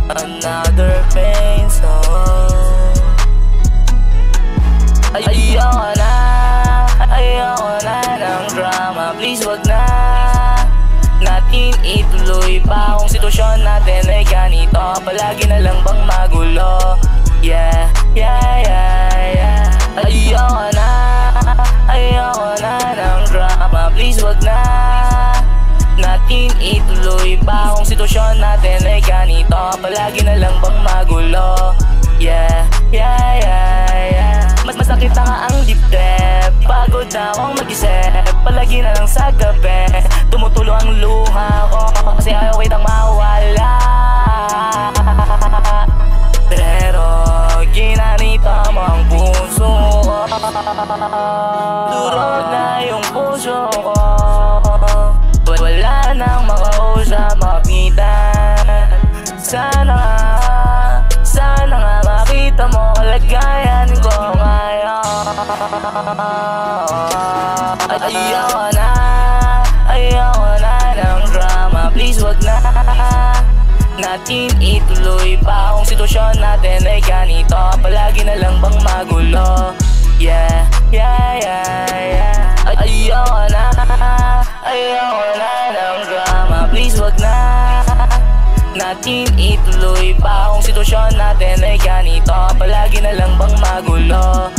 Another pain song. Ayoko na ng drama. Please wag na natin ituloy pa. Kung sitwasyon natin ay ganito, palagi na lang bang magulo? Yeah. Ayoko na ng drama. Please wag na natin ituloy pa. Kung sitwasyon natin ay ganito, palagi na lang bang magulo? Yeah. Mas masakit na nga ang dibdib. Pagod na akong mag-isip, palagi na lang sa gabi tumutulo ang luha ko, kasi ayaw kitang mawala. Pero ginanito mo ang puso ko. Durog na yung puso ko. Wala nang makausap, makapitan. Sana nga makita mo kalagayan ko ngayon. Ayoko na ng drama. Please wag na natin ituloy pa. Kung sitwasyon natin ay ganito, palagi na lang bang magulo? Yeah. Ayoko na ng drama. Please wag na natin ituloy pa. Kung sitwasyon natin ay ganito, palagi na lang bang magulo?